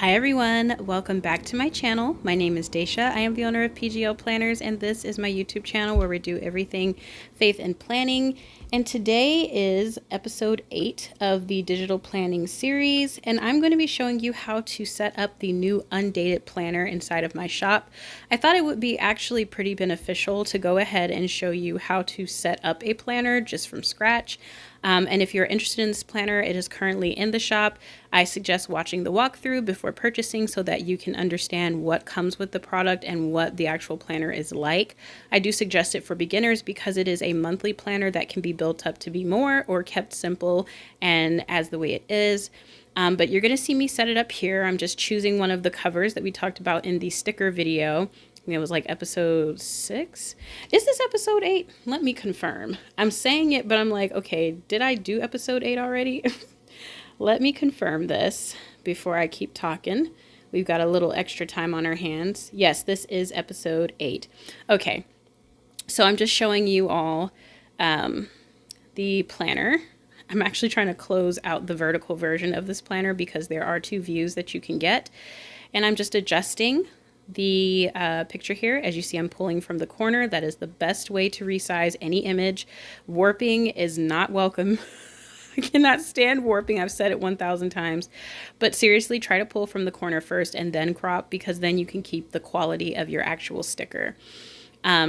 Hi everyone, welcome back to my channel. My name is Daisha. I am the owner of PGL Planners, and this is my YouTube channel where we do everything faith and planning. And today is episode 8 of the digital planning series, and I'm going to be showing you how to set up the new undated planner inside of my shop. I thought it would be actually pretty beneficial to go ahead and show you how to set up a planner just from scratch. And if you're interested in this planner, it is currently in the shop. I suggest watching the walkthrough before purchasing so that you can understand what comes with the product and what the actual planner is like. I do suggest it for beginners because it is a monthly planner that can be built up to be more or kept simple and as the way it is. But you're going to see me set it up here. I'm just choosing one of the covers that we talked about in the sticker video. It was like episode 6. Is this episode 8? Let me confirm. I'm saying it, but I'm like, okay, did I do episode 8 already? Let me confirm this before I keep talking. We've got a little extra time on our hands. Yes, this is episode 8. Okay, so I'm just showing you all the planner. I'm actually trying to close out the vertical version of this planner because there are 2 views that you can get. And I'm just adjusting the picture here. As you see, I'm pulling from the corner. That is the best way to resize any image. Warping is not welcome. I cannot stand warping. I've said it 1,000 times, but seriously, try to pull from the corner first and then crop, because then you can keep the quality of your actual sticker.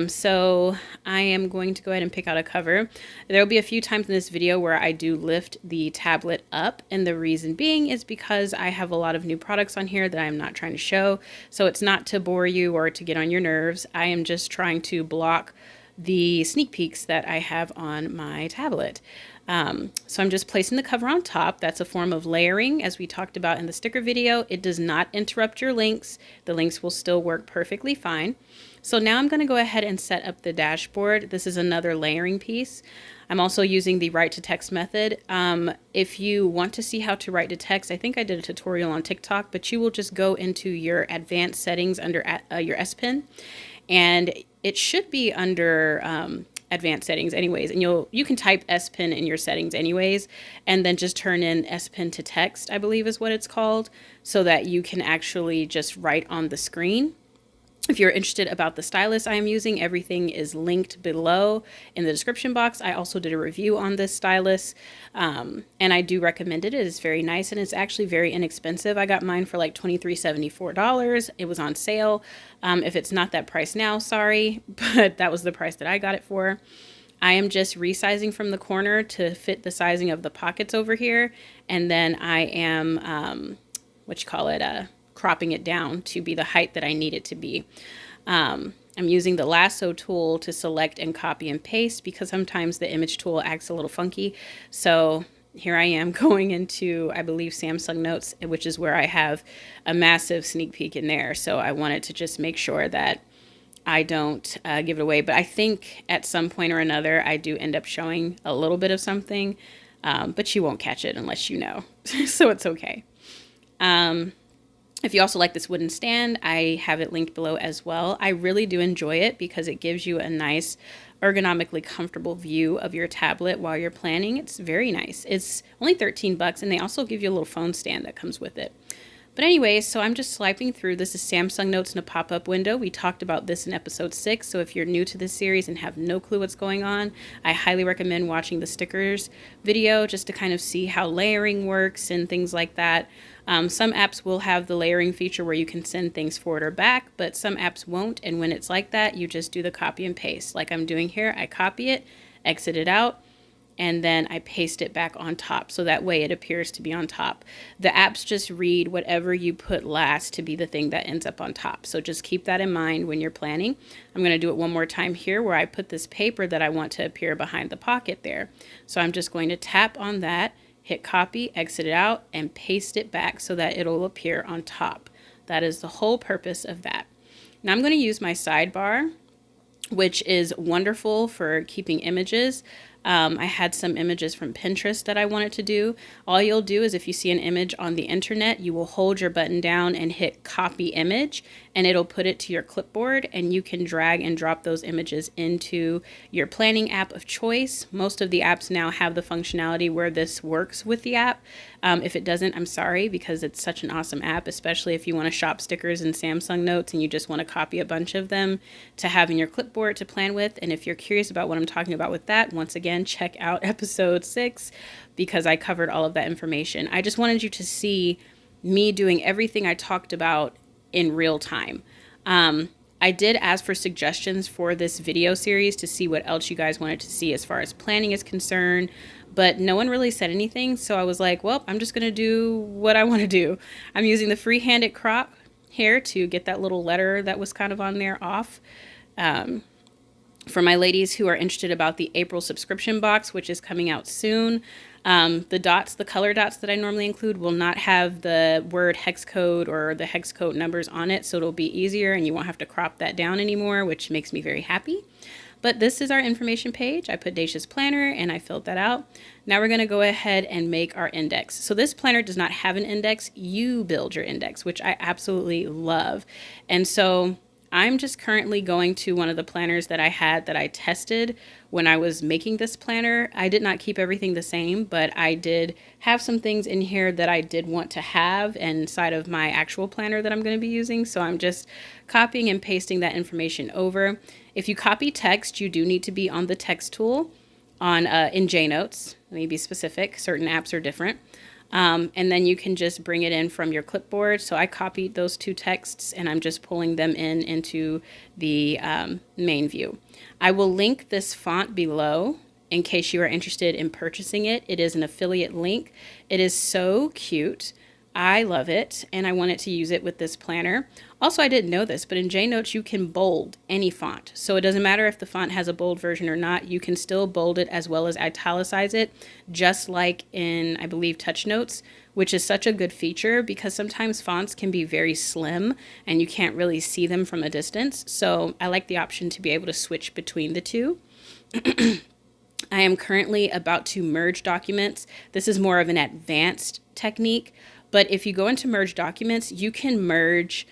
So I am going to go ahead and pick out a cover. There will be a few times in this video where I do lift the tablet up, and the reason being is because I have a lot of new products on here that I'm not trying to show. So it's not to bore you or to get on your nerves. I am just trying to block the sneak peeks that I have on my tablet. So I'm just placing the cover on top. That's a form of layering, as we talked about in the sticker video. It does not interrupt your links. The links will still work perfectly fine. So now I'm going to go ahead and set up the dashboard. This is another layering piece. I'm also using the write to text method. If you want to see how to write to text, I think I did a tutorial on TikTok, but you will just go into your advanced settings under your SPEN, and it should be under advanced settings anyways, and you can type SPEN in your settings anyways, and then just turn in SPEN to text, I believe is what it's called, so that you can actually just write on the screen. If you're interested about the stylus I am using, everything is linked below in the description box. I also did a review on this stylus, and I do recommend it. It is very nice, and it's actually very inexpensive. I got mine for like $23.74. It was on sale. If it's not that price now, sorry, but that was the price that I got it for. I am just resizing from the corner to fit the sizing of the pockets over here, and then I am, cropping it down to be the height that I need it to be. I'm using the lasso tool to select and copy and paste because sometimes the image tool acts a little funky. So here I am going into, I believe, Samsung Notes, which is where I have a massive sneak peek in there. So I wanted to just make sure that I don't give it away. But I think at some point or another, I do end up showing a little bit of something, but you won't catch it unless you know. So it's okay. If you also like this wooden stand, I have it linked below as well. I really do enjoy it because it gives you a nice, ergonomically comfortable view of your tablet while you're planning. It's very nice. It's only 13 bucks, and they also give you a little phone stand that comes with it. But anyway, so I'm just swiping through. This is Samsung Notes in a pop-up window. We talked about this in episode 6, so if you're new to this series and have no clue what's going on, I highly recommend watching the stickers video just to kind of see how layering works and things like that. Some apps will have the layering feature where you can send things forward or back, but some apps won't, and when it's like that, you just do the copy and paste. Like I'm doing here, I copy it, exit it out, and then I paste it back on top, so that way it appears to be on top. The apps just read whatever you put last to be the thing that ends up on top, so just keep that in mind when you're planning. I'm going to do it one more time here where I put this paper that I want to appear behind the pocket there. So I'm just going to tap on that, hit copy, exit it out, and paste it back so that it'll appear on top. That is the whole purpose of that. Now I'm going to use my sidebar, which is wonderful for keeping images. I had some images from Pinterest that I wanted to do. All you'll do is if you see an image on the internet, you will hold your button down and hit copy image, and it'll put it to your clipboard, and you can drag and drop those images into your planning app of choice. Most of the apps now have the functionality where this works with the app. If it doesn't, I'm sorry, because it's such an awesome app, especially if you want to shop stickers in Samsung Notes and you just want to copy a bunch of them to have in your clipboard to plan with. And if you're curious about what I'm talking about with that, once again, check out episode 6 because I covered all of that information. I just wanted you to see me doing everything I talked about in real time. I did ask for suggestions for this video series to see what else you guys wanted to see as far as planning is concerned, but no one really said anything. So I was like, well, I'm just going to do what I want to do. I'm using the free-handed crop here to get that little letter that was kind of on there off. For my ladies who are interested about the April subscription box, which is coming out soon, the color dots that I normally include will not have the word hex code or the hex code numbers on it, so it'll be easier and you won't have to crop that down anymore, which makes me very happy. But this is our information page. I put Dacia's planner and I filled that out. Now we're going to go ahead and make our index. So this planner does not have an index. You build your index, which I absolutely love. And so I'm just currently going to one of the planners that I had that I tested when I was making this planner. I did not keep everything the same, but I did have some things in here that I did want to have inside of my actual planner that I'm going to be using. So I'm just copying and pasting that information over. If you copy text, you do need to be on the text tool on in JNotes. Let me be specific. Certain apps are different. And then you can just bring it in from your clipboard. So I copied those 2 texts and I'm just pulling them into the main view. I will link this font below in case you are interested in purchasing it. It is an affiliate link. It is so cute. I love it and I wanted to use it with this planner. Also, I didn't know this, but in JNotes you can bold any font. So it doesn't matter if the font has a bold version or not. You can still bold it as well as italicize it, just like in, I believe, TouchNotes, which is such a good feature because sometimes fonts can be very slim and you can't really see them from a distance. So I like the option to be able to switch between the two. I am currently about to merge documents. This is more of an advanced technique, but if you go into merge documents, you can merge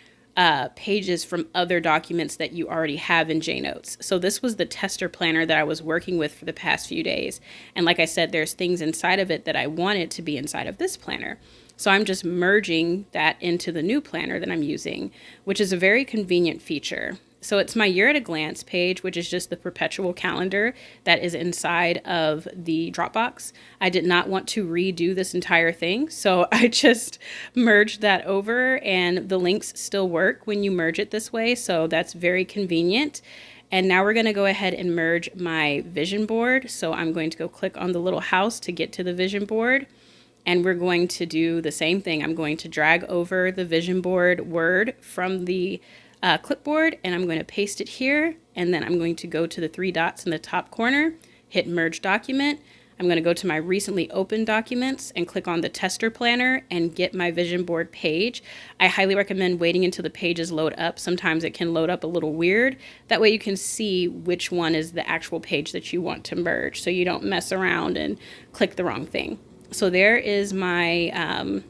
pages from other documents that you already have in JNotes. So this was the tester planner that I was working with for the past few days. And like I said, there's things inside of it that I wanted to be inside of this planner. So I'm just merging that into the new planner that I'm using, which is a very convenient feature. So it's my year at a glance page, which is just the perpetual calendar that is inside of the Dropbox. I did not want to redo this entire thing, so I just merged that over, and the links still work when you merge it this way, so that's very convenient. And now we're going to go ahead and merge my vision board. So I'm going to go click on the little house to get to the vision board. And we're going to do the same thing. I'm going to drag over the vision board word from the clipboard, and I'm going to paste it here, and then I'm going to go to the 3 dots in the top corner, hit merge document. I'm going to go to my recently opened documents and click on the tester planner and get my vision board page. I highly recommend waiting until the pages load up. Sometimes it can load up a little weird. That way you can see which one is the actual page that you want to merge, so you don't mess around and click the wrong thing. So there is my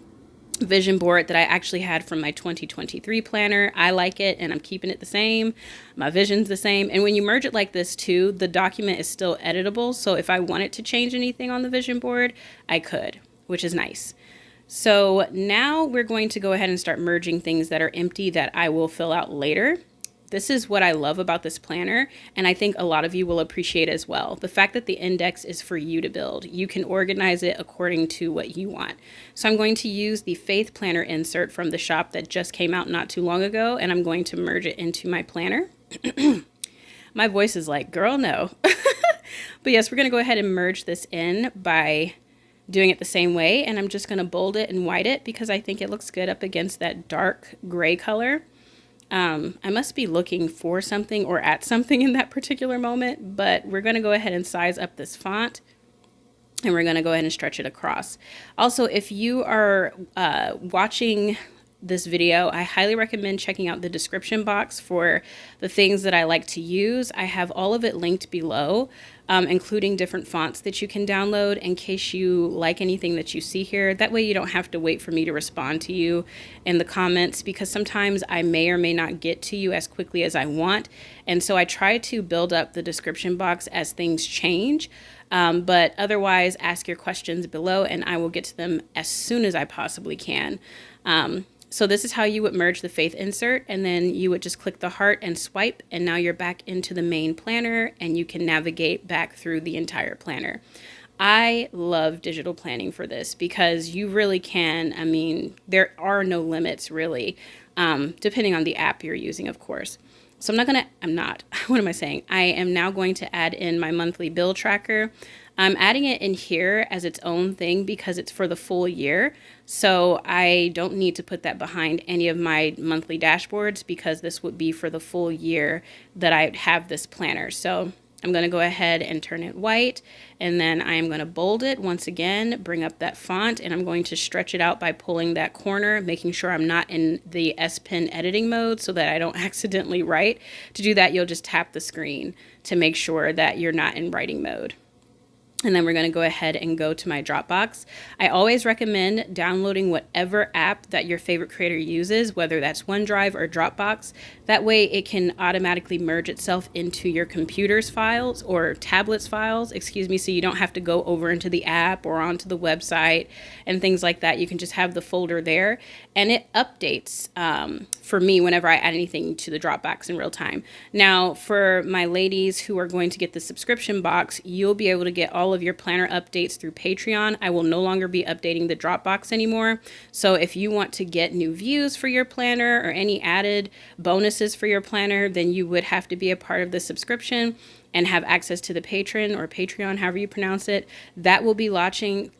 vision board that I actually had from my 2023 planner. I like it and I'm keeping it the same. My vision's the same. And when you merge it like this too, the document is still editable. So if I wanted to change anything on the vision board, I could, which is nice. So now we're going to go ahead and start merging things that are empty that I will fill out later. This is what I love about this planner, and I think a lot of you will appreciate as well. The fact that the index is for you to build. You can organize it according to what you want. So I'm going to use the Faith Planner insert from the shop that just came out not too long ago, and I'm going to merge it into my planner. My voice is like, girl, no. But yes, we're going to go ahead and merge this in by doing it the same way, and I'm just going to bold it and white it because I think it looks good up against that dark gray color. I must be looking for something or at something in that particular moment, but we're going to go ahead and size up this font, and we're going to go ahead and stretch it across. Also, if you are watching this video, I highly recommend checking out the description box for the things that I like to use. I have all of it linked below, including different fonts that you can download in case you like anything that you see here. That way you don't have to wait for me to respond to you in the comments, because sometimes I may or may not get to you as quickly as I want. And so I try to build up the description box as things change. But otherwise, ask your questions below and I will get to them as soon as I possibly can. So this is how you would merge the faith insert, and then you would just click the heart and swipe, and now you're back into the main planner and you can navigate back through the entire planner. I love digital planning for this because you really can, I mean, there are no limits really, depending on the app you're using, of course. So what am I saying? I am now going to add in my monthly bill tracker. I'm adding it in here as its own thing because it's for the full year. So I don't need to put that behind any of my monthly dashboards because this would be for the full year that I have this planner. So I'm going to go ahead and turn it white, and then I'm going to bold it once again, bring up that font, and I'm going to stretch it out by pulling that corner, making sure I'm not in the SPEN editing mode so that I don't accidentally write. To do that, you'll just tap the screen to make sure that you're not in writing mode. And then we're going to go ahead and go to my Dropbox. I always recommend downloading whatever app that your favorite creator uses, whether that's OneDrive or Dropbox. That way it can automatically merge itself into your computer's files or tablets files, excuse me, so you don't have to go over into the app or onto the website and things like that. You can just have the folder there, and it updates for me whenever I add anything to the Dropbox in real time. Now, for my ladies who are going to get the subscription box, you'll be able to get all of your planner updates through Patreon. I will no longer be updating the Dropbox anymore. So if you want to get new views for your planner or any added bonuses for your planner, then you would have to be a part of the subscription and have access to the patron or Patreon, however you pronounce it. That will be launching,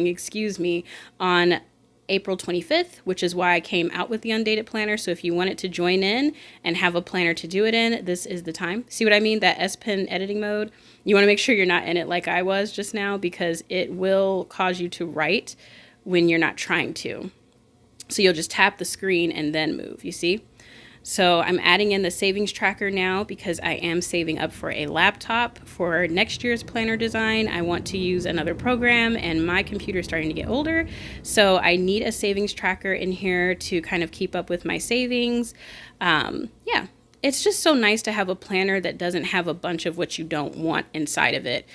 excuse me, on April 25th, which is why I came out with the Undated Planner. So if you wanted to join in and have a planner to do it in, this is the time. See what I mean? That S-Pen editing mode. You want to make sure you're not in it like I was just now, because it will cause you to write when you're not trying to. So you'll just tap the screen and then move, you see? So I'm adding in the savings tracker now because I am saving up for a laptop for next year's planner design. I want to use another program and my computer is starting to get older. So I need a savings tracker in here to kind of keep up with my savings. Yeah, it's just so nice to have a planner that doesn't have a bunch of what you don't want inside of it.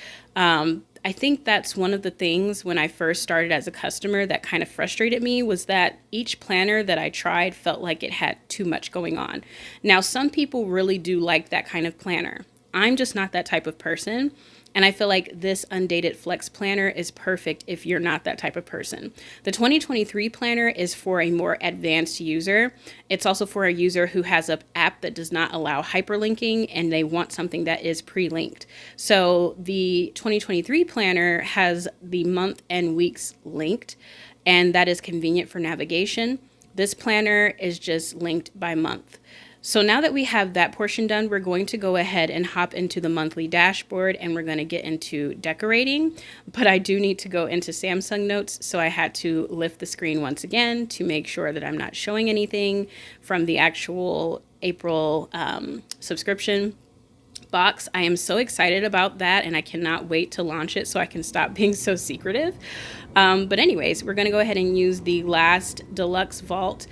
I think that's one of the things when I first started as a customer that kind of frustrated me, was that each planner that I tried felt like it had too much going on. Now, some people really do like that kind of planner. I'm just not that type of person. And I feel like this Undated Flex Planner is perfect if you're not that type of person. The 2023 planner is for a more advanced user. It's also for a user who has an app that does not allow hyperlinking and they want something that is pre-linked. So the 2023 planner has the month and weeks linked, and that is convenient for navigation. This planner is just linked by month. So now that we have that portion done, we're going to go ahead and hop into the monthly dashboard and we're going to get into decorating. But I do need to go into Samsung Notes, so I had to lift the screen once again to make sure that I'm not showing anything from the actual April subscription box. I am so excited about that and I cannot wait to launch it so I can stop being so secretive. But anyways, we're going to go ahead and use the last Deluxe Vault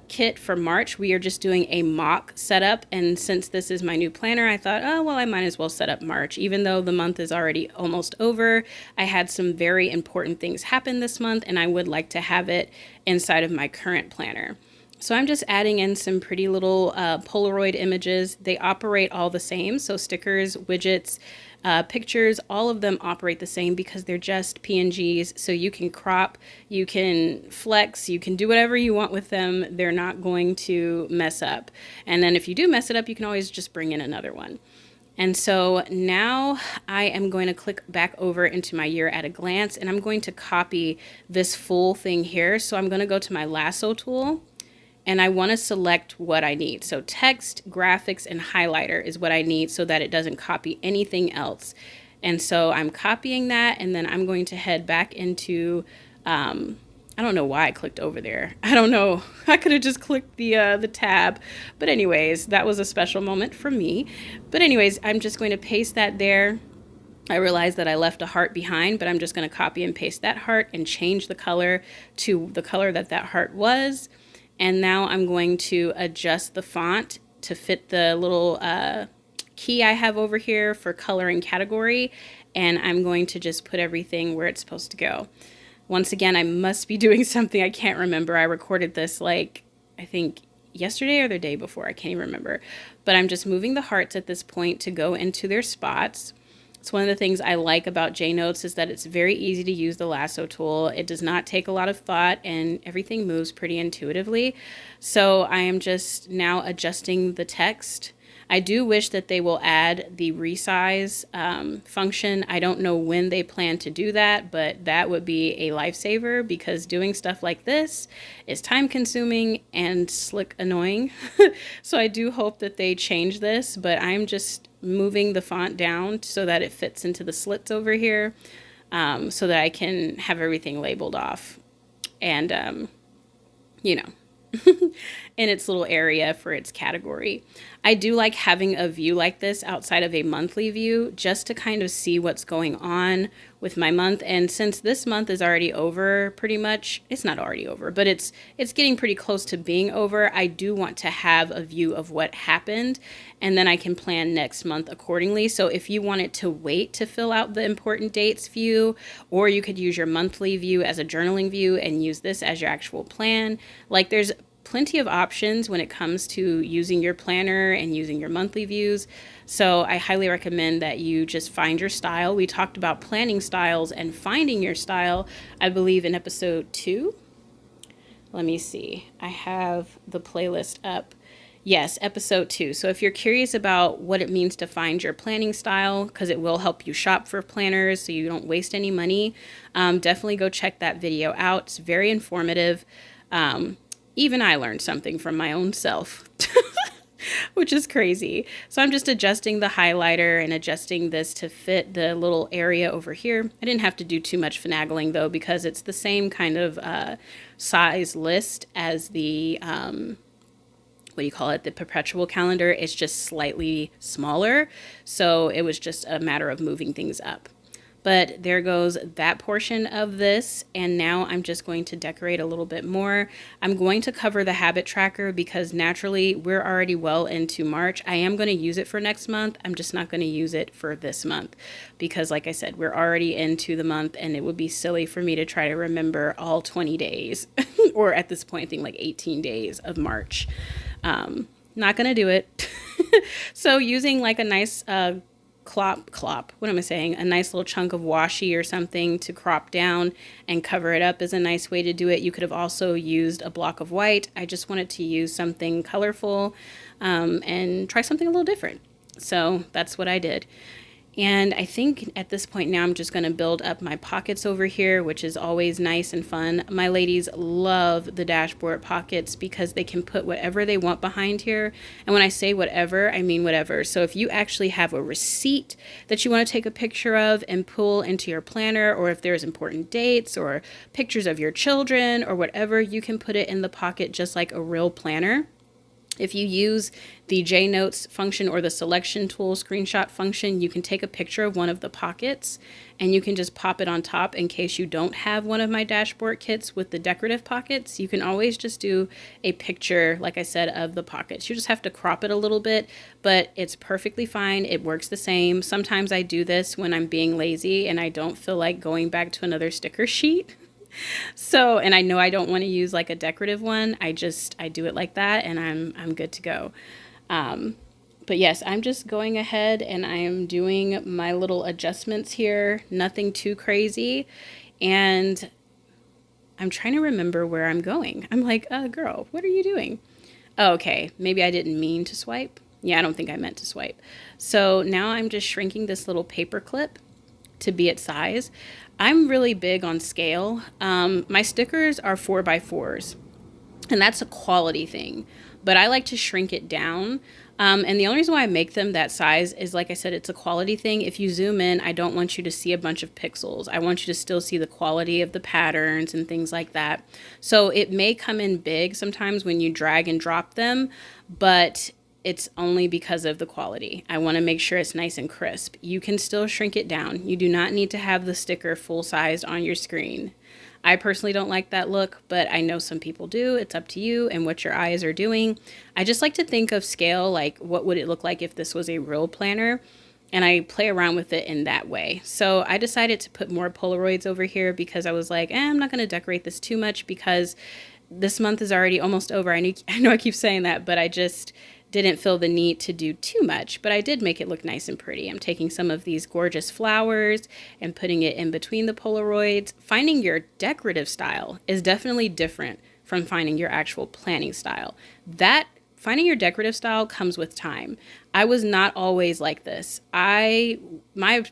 kit for March. We are just doing a mock setup, and since this is my new planner, I thought, oh well, I might as well set up March, even though the month is already almost over. I had some very important things happen this month and I would like to have it inside of my current planner. So I'm just adding in some pretty little Polaroid images. They operate all the same, so stickers, widgets, pictures, all of them operate the same because they're just PNGs. So you can crop, you can flex, you can do whatever you want with them. They're not going to mess up. And then if you do mess it up, you can always just bring in another one. And so now I am going to click back over into my year at a glance, and I'm going to copy this full thing here. So I'm going to go to my lasso tool, and I want to select what I need. So text, graphics, and highlighter is what I need so that it doesn't copy anything else. And so I'm copying that, and then I'm going to head back into I don't know why I clicked over there. I don't know. I could have just clicked the tab. But anyways, that was a special moment for me. But anyways, I'm just going to paste that there. I realized that I left a heart behind, but I'm just going to copy and paste that heart and change the color to the color that that heart was. And now I'm going to adjust the font to fit the little key I have over here for color and category. And I'm going to just put everything where it's supposed to go. Once again, I must be doing something I can't remember. I recorded this like, I think yesterday or the day before. I can't even remember. But I'm just moving the hearts at this point to go into their spots. It's one of the things I like about J-Notes is that it's very easy to use the lasso tool. It does not take a lot of thought and everything moves pretty intuitively. So I am just now adjusting the text. I do wish that they will add the resize function. I don't know when they plan to do that, but that would be a lifesaver because doing stuff like this is time consuming and slick annoying. So I do hope that they change this, but I'm just moving the font down so that it fits into the slits over here so that I can have everything labeled off and, you know, in its little area for its category. I do like having a view like this outside of a monthly view just to kind of see what's going on with my month. And since this month is already over pretty much, it's not already over, but it's getting pretty close to being over. I do want to have a view of what happened and then I can plan next month accordingly. So if you wanted to wait to fill out the important dates view, or you could use your monthly view as a journaling view and use this as your actual plan, like there's plenty of options when it comes to using your planner and using your monthly views. So I highly recommend that you just find your style. We talked about planning styles and finding your style, I believe in episode 2. Let me see. I have the playlist up. Yes, episode 2. So if you're curious about what it means to find your planning style, because it will help you shop for planners so you don't waste any money, definitely go check that video out. It's very informative. Even I learned something from my own self, which is crazy. So I'm just adjusting the highlighter and adjusting this to fit the little area over here. I didn't have to do too much finagling though, because it's the same kind of size list as the, what do you call it? The perpetual calendar. It's just slightly smaller. So it was just a matter of moving things up. But there goes that portion of this. And now I'm just going to decorate a little bit more. I'm going to cover the habit tracker because naturally we're already well into March. I am going to use it for next month. I'm just not going to use it for this month because like I said, we're already into the month and it would be silly for me to try to remember all 20 days or at this point, I think like 18 days of March. Not going to do it. So using like a nice, what am I saying? A nice little chunk of washi or something to crop down and cover it up is a nice way to do it. You could have also used a block of white. I just wanted to use something colorful and try something a little different. So that's what I did. And I think at this point now I'm just going to build up my pockets over here, which is always nice and fun. My ladies love the dashboard pockets because they can put whatever they want behind here. And when I say whatever, I mean whatever. So if you actually have a receipt that you want to take a picture of and pull into your planner, or if there's important dates or pictures of your children or whatever, you can put it in the pocket just like a real planner. If you use the J-Notes function or the selection tool screenshot function, you can take a picture of one of the pockets and you can just pop it on top in case you don't have one of my dashboard kits with the decorative pockets. You can always just do a picture, like I said, of the pockets. You just have to crop it a little bit, but it's perfectly fine. It works the same. Sometimes I do this when I'm being lazy and I don't feel like going back to another sticker sheet. So, and I know I don't want to use like a decorative one. I do it like that and I'm good to go. But yes, I'm just going ahead and I am doing my little adjustments here. Nothing too crazy. And I'm trying to remember where I'm going. I'm like, girl, what are you doing? Oh, okay. Maybe I didn't mean to swipe. Yeah, I don't think I meant to swipe. So now I'm just shrinking this little paper clip to be its size. I'm really big on scale. My stickers are 4x4s, and that's a quality thing, but I like to shrink it down And the only reason why I make them that size is, like I said, it's a quality thing. If you zoom in, I don't want you to see a bunch of pixels. I want you to still see the quality of the patterns and things like that. So it may come in big sometimes when you drag and drop them, but it's only because of the quality. I want to make sure it's nice and crisp. You can still shrink it down. You do not need to have the sticker full-sized on your screen. I personally don't like that look, but I know some people do. It's up to you and what your eyes are doing. I just like to think of scale, like what would it look like if this was a real planner? And I play around with it in that way. So I decided to put more Polaroids over here because I was like, I'm not going to decorate this too much because this month is already almost over. I know I keep saying that, but I just didn't feel the need to do too much, but I did make it look nice and pretty. I'm taking some of these gorgeous flowers and putting it in between the Polaroids. Finding your decorative style is definitely different from finding your actual planning style. Finding your decorative style comes with time. I was not always like this. My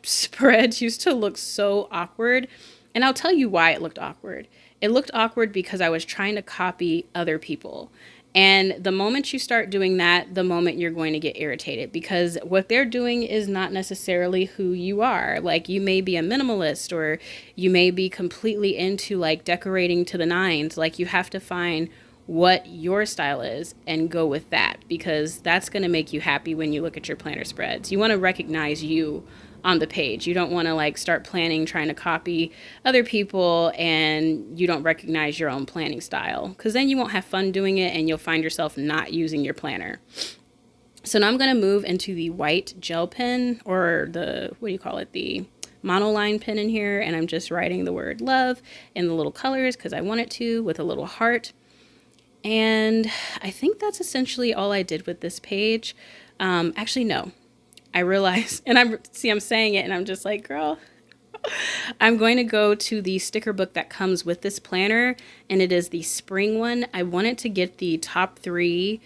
spreads used to look so awkward, and I'll tell you why it looked awkward. It looked awkward because I was trying to copy other people. And the moment you start doing that, the moment you're going to get irritated, because what they're doing is not necessarily who you are. Like, you may be a minimalist, or you may be completely into like decorating to the nines. Like, you have to find what your style is and go with that, because that's going to make you happy when you look at your planner spreads. You want to recognize you on the page. You don't want to like start planning trying to copy other people and you don't recognize your own planning style, because then you won't have fun doing it and you'll find yourself not using your planner. So now I'm going to move into the white gel pen, or the, what do you call it, the monoline pen in here, and I'm just writing the word love in the little colors because I want it to, with a little heart. And I think that's essentially all I did with this page. Actually, no. I realized, and I'm saying it and I'm just like, girl, I'm going to go to the sticker book that comes with this planner, and it is the spring one. I wanted to get the top 3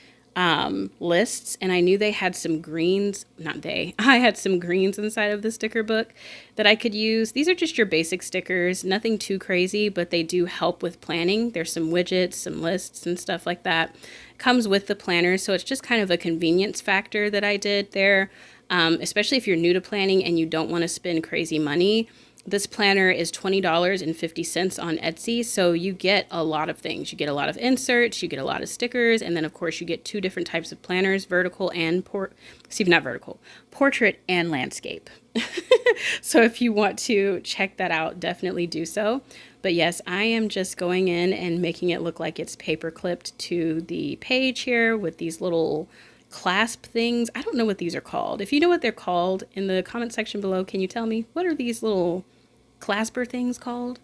lists, and I knew they had some greens, I had some greens inside of the sticker book that I could use. These are just your basic stickers, nothing too crazy, but they do help with planning. There's some widgets, some lists and stuff like that. Comes with the planner, so it's just kind of a convenience factor that I did there. Especially if you're new to planning and you don't want to spend crazy money. This planner is $20.50 on Etsy, so you get a lot of things. You get a lot of inserts, you get a lot of stickers, and then of course you get 2 different types of planners, vertical and portrait and landscape. So if you want to check that out, definitely do so. But yes, I am just going in and making it look like it's paper clipped to the page here with these little clasp things. I don't know what these are called. If you know what they're called, in the comment section below, can you tell me what are these little clasper things called?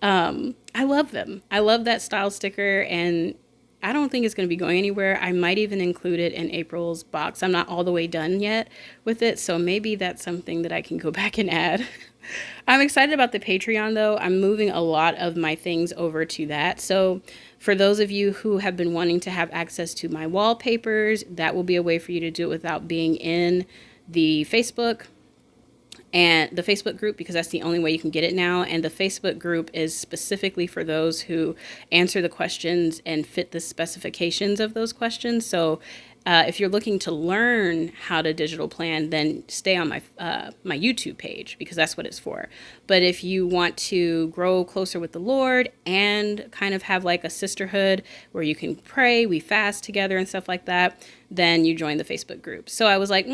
I love them. I love that style sticker, and I don't think it's going to be going anywhere. I might even include it in April's box. I'm not all the way done yet with it, so maybe that's something that I can go back and add. I'm excited about the Patreon though. I'm moving a lot of my things over to that. So for those of you who have been wanting to have access to my wallpapers, that will be a way for you to do it without being in the Facebook and the Facebook group, because that's the only way you can get it now. And the Facebook group is specifically for those who answer the questions and fit the specifications of those questions. So if you're looking to learn how to digital plan, then stay on my YouTube page, because that's what it's for. But if you want to grow closer with the Lord and kind of have like a sisterhood where you can pray, we fast together and stuff like that, then you join the Facebook group. So I was like,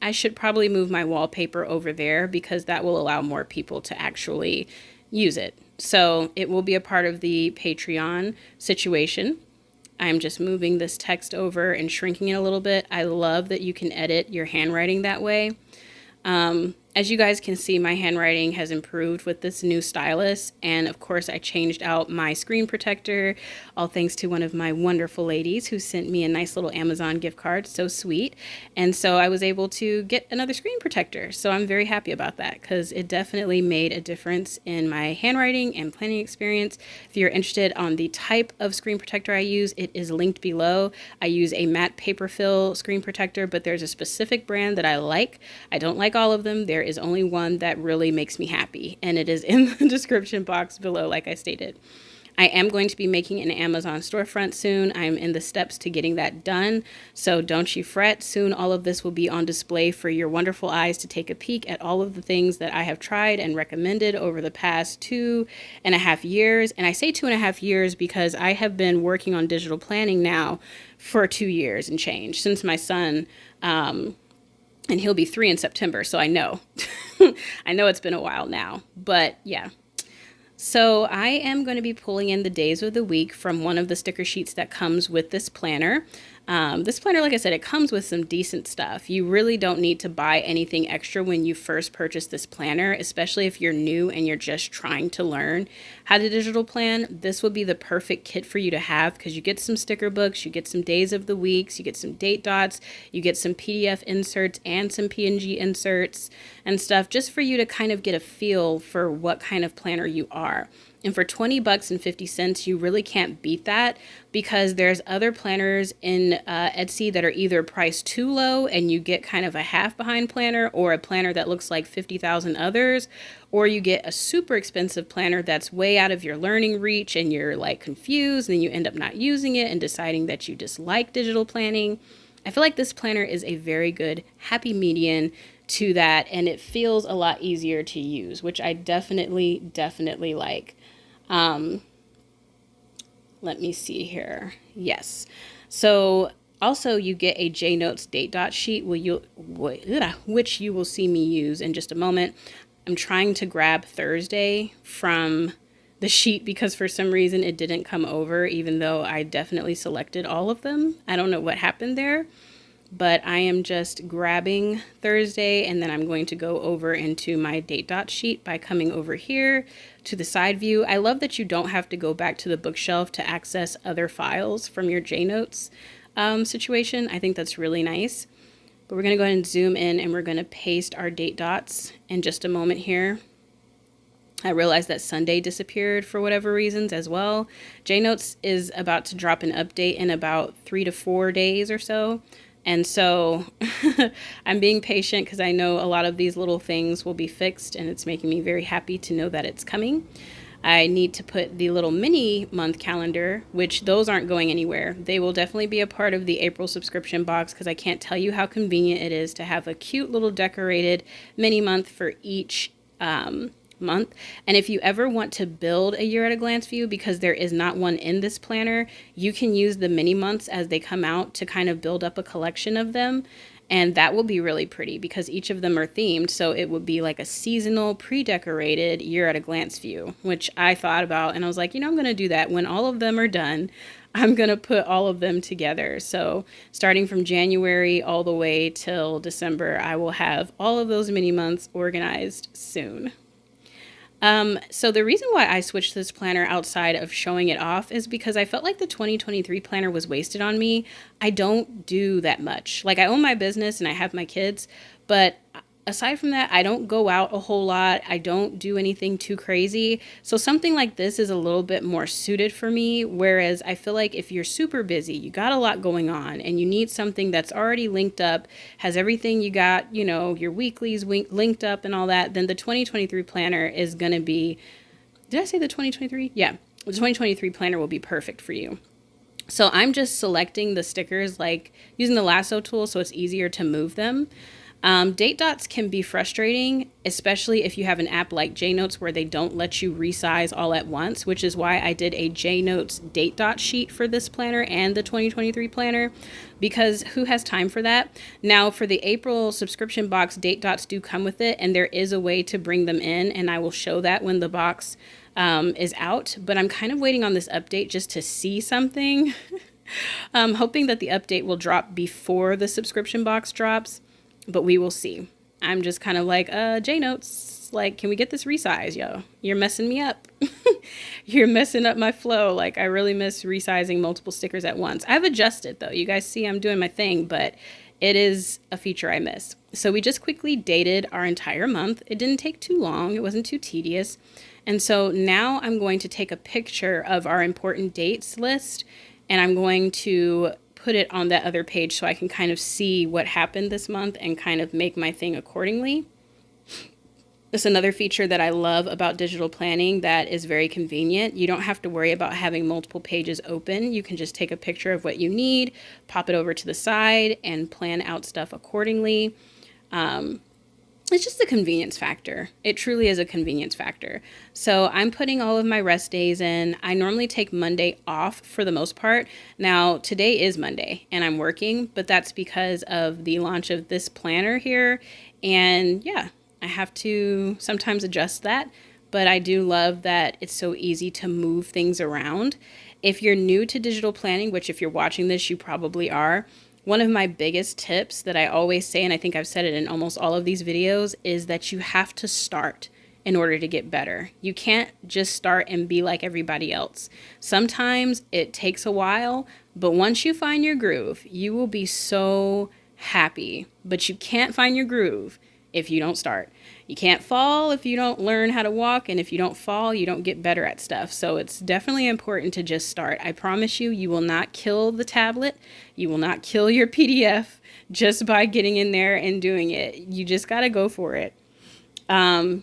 I should probably move my wallpaper over there, because that will allow more people to actually use it. So it will be a part of the Patreon situation. I'm just moving this text over and shrinking it a little bit. I love that you can edit your handwriting that way. As you guys can see, my handwriting has improved with this new stylus, and of course I changed out my screen protector, all thanks to one of my wonderful ladies who sent me a nice little Amazon gift card, so sweet. And so I was able to get another screen protector, so I'm very happy about that, because it definitely made a difference in my handwriting and planning experience. If you're interested on the type of screen protector I use, it is linked below. I use a matte PAPERFEEL screen protector, but there's a specific brand that I like. I don't like all of them. There is only one that really makes me happy, and it is in the description box below, like I stated. I am going to be making an Amazon storefront soon. I'm in the steps to getting that done, so don't you fret. Soon all of this will be on display for your wonderful eyes to take a peek at all of the things that I have tried and recommended over the past 2.5 years. And I say 2.5 years because I have been working on digital planning now for 2 years and change since my son, and he'll be 3 in September. So I know, I know it's been a while now, but yeah. So I am going to be pulling in the days of the week from one of the sticker sheets that comes with this planner. This planner, like I said, it comes with some decent stuff. You really don't need to buy anything extra when you first purchase this planner, especially if you're new and you're just trying to learn how to digital plan. This would be the perfect kit for you to have because you get some sticker books, you get some days of the weeks, you get some date dots, you get some PDF inserts and some PNG inserts and stuff just for you to kind of get a feel for what kind of planner you are. And for 20 bucks and 50 cents, you really can't beat that because there's other planners in Etsy that are either priced too low and you get kind of a half behind planner, or a planner that looks like 50,000 others, or you get a super expensive planner that's way out of your learning reach and you're like confused and then you end up not using it and deciding that you dislike digital planning. I feel like this planner is a very good happy median to that, and it feels a lot easier to use, which I definitely like. Let me see here. Yes. So also you get a JNotes date dot sheet which you will see me use in just a moment. I'm trying to grab Thursday from the sheet because for some reason it didn't come over, even though I definitely selected all of them. I don't know what happened there. But I am just grabbing Thursday, and then I'm going to go over into my date dot sheet by coming over here to the side view. I love that you don't have to go back to the bookshelf to access other files from your JNotes situation. I think that's really nice. But we're going to go ahead and zoom in, and we're going to paste our date dots in just a moment here. I realized that Sunday disappeared for whatever reasons as well. JNotes is about to drop an update in about 3 to 4 days or so. And so I'm being patient because I know a lot of these little things will be fixed, and it's making me very happy to know that it's coming. I need to put the little mini month calendar, which those aren't going anywhere. They will definitely be a part of the April subscription box because I can't tell you how convenient it is to have a cute little decorated mini month for each month. And if you ever want to build a year at a glance view, because there is not one in this planner, you can use the mini months as they come out to kind of build up a collection of them. And that will be really pretty because each of them are themed. So it would be like a seasonal pre-decorated year at a glance view, which I thought about. And I was like, I'm going to do that when all of them are done. I'm going to put all of them together. So starting from January all the way till December, I will have all of those mini months organized soon. So the reason why I switched this planner outside of showing it off is because I felt like the 2023 planner was wasted on me. I don't do that much. Like, I own my business and I have my kids, but aside from that, I don't go out a whole lot. I don't do anything too crazy. So something like this is a little bit more suited for me. Whereas I feel like if you're super busy, you got a lot going on and you need something that's already linked up, has everything you got, your weeklies linked up and all that, then the 2023 planner is going to be, did I say the 2023? Yeah, the 2023 planner will be perfect for you. So I'm just selecting the stickers, like using the lasso tool so it's easier to move them. Date dots can be frustrating, especially if you have an app like JNotes where they don't let you resize all at once, which is why I did a JNotes date dot sheet for this planner and the 2023 planner, because who has time for that? Now, for the April subscription box, date dots do come with it, and there is a way to bring them in, and I will show that when the box is out, but I'm kind of waiting on this update just to see something. I'm hoping that the update will drop before the subscription box drops. But we will see. I'm just kind of like, JNotes, like, can we get this resize, yo? You're messing me up. You're messing up my flow. Like, I really miss resizing multiple stickers at once. I've adjusted, though. You guys see I'm doing my thing, but it is a feature I miss. So we just quickly dated our entire month. It didn't take too long. It wasn't too tedious. And so now I'm going to take a picture of our important dates list, and I'm going to put it on that other page so I can kind of see what happened this month and kind of make my thing accordingly. It's another feature that I love about digital planning that is very convenient. You don't have to worry about having multiple pages open. You can just take a picture of what you need, pop it over to the side, and plan out stuff accordingly. It's just a convenience factor. It truly is a convenience factor. So I'm putting all of my rest days in. I normally take Monday off for the most part. Now, today is Monday and I'm working, but that's because of the launch of this planner here. And yeah, I have to sometimes adjust that, but I do love that it's so easy to move things around. If you're new to digital planning, which if you're watching this, you probably are, one of my biggest tips that I always say, and I think I've said it in almost all of these videos, is that you have to start in order to get better. You can't just start and be like everybody else. Sometimes it takes a while, but once you find your groove, you will be so happy. But you can't find your groove if you don't start. You can't fall if you don't learn how to walk, and if you don't fall, you don't get better at stuff. So it's definitely important to just start. I promise you, you will not kill the tablet. You will not kill your PDF just by getting in there and doing it. You just got to go for it. Yeah,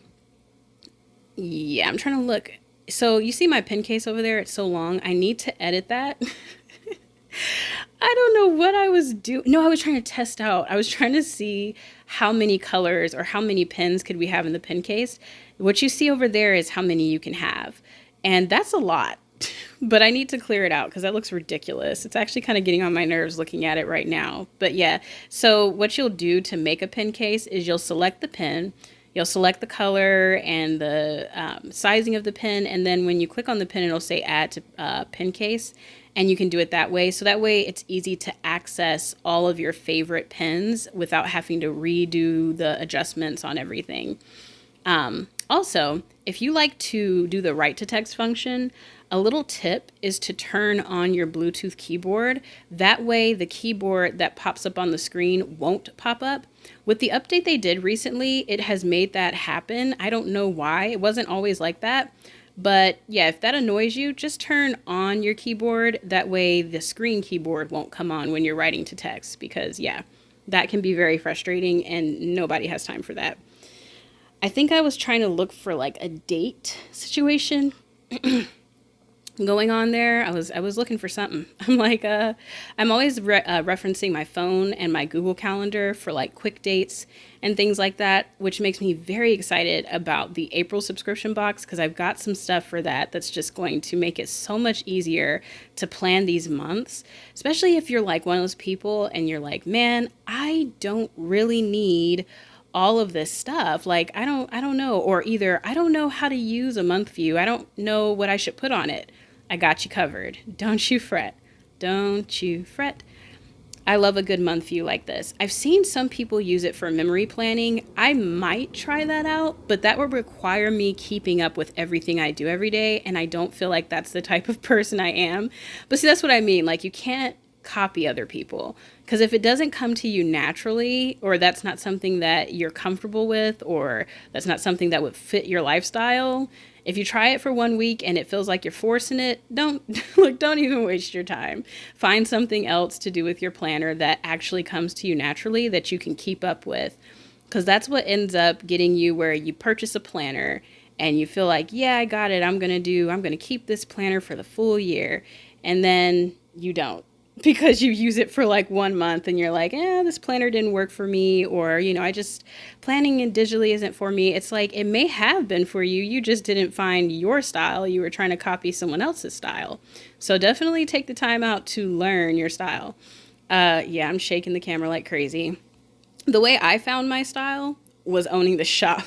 I'm trying to look. So you see my pen case over there? It's so long. I need to edit that. I don't know what I was doing. No, I was trying to test out. I was trying to see how many colors or how many pens could we have in the pen case. What you see over there is how many you can have. And that's a lot. But I need to clear it out because that looks ridiculous. It's actually kind of getting on my nerves looking at it right now. But yeah, so what you'll do to make a pen case is you'll select the pen. You'll select the color and the sizing of the pen. And then when you click on the pen, it'll say add to pen case. And you can do it that way. So that way it's easy to access all of your favorite pens without having to redo the adjustments on everything. Also, if you like to do the write to text function, a little tip is to turn on your Bluetooth keyboard. That way the keyboard that pops up on the screen won't pop up. With the update they did recently, it has made that happen. I don't know why. It wasn't always like that. But yeah, if that annoys you, just turn on your keyboard. That way the screen keyboard won't come on when you're writing to text, because yeah, that can be very frustrating and nobody has time for that. I think I was trying to look for like a date situation going on there. I was looking for something. I'm like, I'm always referencing my phone and my Google Calendar for like quick dates and things like that, which makes me very excited about the April subscription box, because I've got some stuff for that that's just going to make it so much easier to plan these months, especially if you're like one of those people and you're like, man, I don't really need all of this stuff. Like, I don't know, or either I don't know how to use a month view. I don't know what I should put on it. I got you covered. Don't you fret. Don't you fret. I love a good month view like this. I've seen some people use it for memory planning. I might try that out, but that would require me keeping up with everything I do every day, and I don't feel like that's the type of person I am. But see, that's what I mean. Like, you can't copy other people, because if it doesn't come to you naturally, or that's not something that you're comfortable with, or that's not something that would fit your lifestyle, if you try it for 1 week and it feels like you're forcing it, don't even waste your time. Find something else to do with your planner that actually comes to you naturally, that you can keep up with, because that's what ends up getting you where you purchase a planner and you feel like, yeah, I got it. I'm going to keep this planner for the full year. And then you don't, because you use it for like 1 month and you're like, this planner didn't work for me, or, planning and digitally isn't for me. It's like, it may have been for you. You just didn't find your style. You were trying to copy someone else's style. So definitely take the time out to learn your style. Yeah, I'm shaking the camera like crazy. The way I found my style was owning the shop.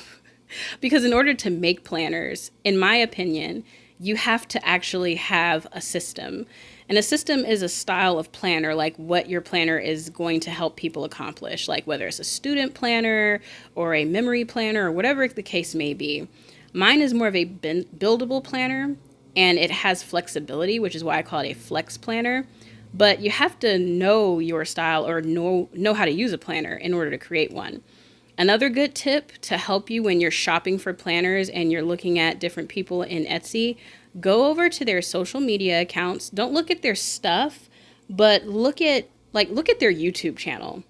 Because in order to make planners, in my opinion, you have to actually have a system. And a system is a style of planner, like what your planner is going to help people accomplish, like whether it's a student planner or a memory planner or whatever the case may be. Mine is more of a buildable planner, and it has flexibility, which is why I call it a flex planner. But you have to know your style, or know how to use a planner in order to create one. Another good tip to help you when you're shopping for planners and you're looking at different people in Etsy, go over to their social media accounts. Don't look at their stuff, but look at their YouTube channel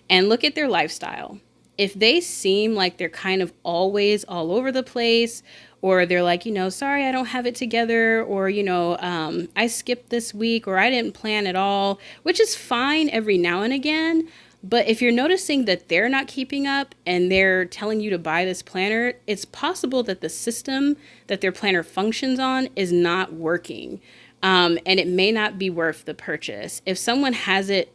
and look at their lifestyle. If they seem like they're kind of always all over the place, or they're like, sorry, I don't have it together, or, I skipped this week, or I didn't plan at all, which is fine every now and again. But if you're noticing that they're not keeping up and they're telling you to buy this planner, it's possible that the system that their planner functions on is not working. And it may not be worth the purchase. If someone has it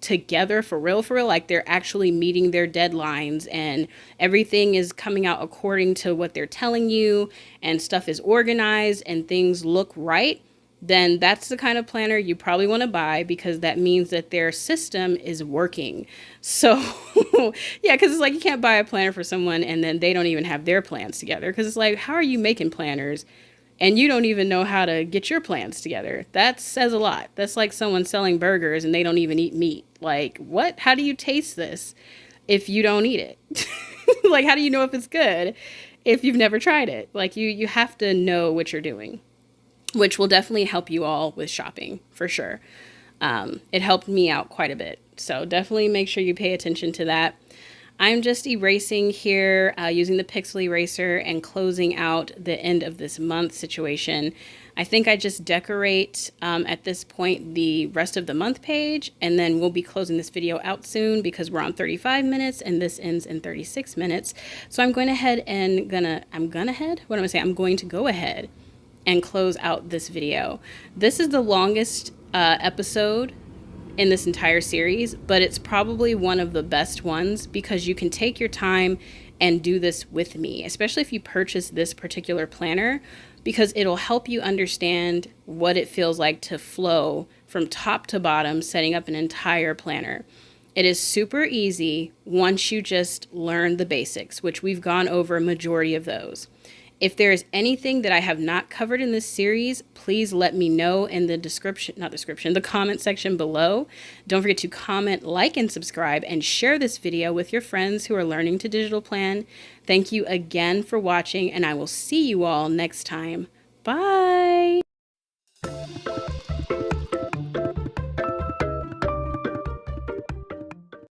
together for real, like they're actually meeting their deadlines and everything is coming out according to what they're telling you and stuff is organized and things look right, then that's the kind of planner you probably want to buy, because that means that their system is working. So yeah, because it's like you can't buy a planner for someone and then they don't even have their plans together, because it's like, how are you making planners and you don't even know how to get your plans together? That says a lot. That's like someone selling burgers and they don't even eat meat. Like, what? How do you taste this if you don't eat it? Like, how do you know if it's good if you've never tried it? Like, you have to know what you're doing, which will definitely help you all with shopping for sure. It helped me out quite a bit. So definitely make sure you pay attention to that. I'm just erasing here using the pixel eraser and closing out the end of this month situation. I think I just decorate at this point the rest of the month page, and then we'll be closing this video out soon because we're on 35 minutes and this ends in 36 minutes. So I'm going ahead and I'm going to go ahead and close out this video. This is the longest episode in this entire series, but it's probably one of the best ones because you can take your time and do this with me, especially if you purchase this particular planner, because it'll help you understand what it feels like to flow from top to bottom, setting up an entire planner. It is super easy once you just learn the basics, which we've gone over a majority of those. If there is anything that I have not covered in this series, please let me know in the the comment section below. Don't forget to comment, like, and subscribe, and share this video with your friends who are learning to digital plan. Thank you again for watching, and I will see you all next time. Bye!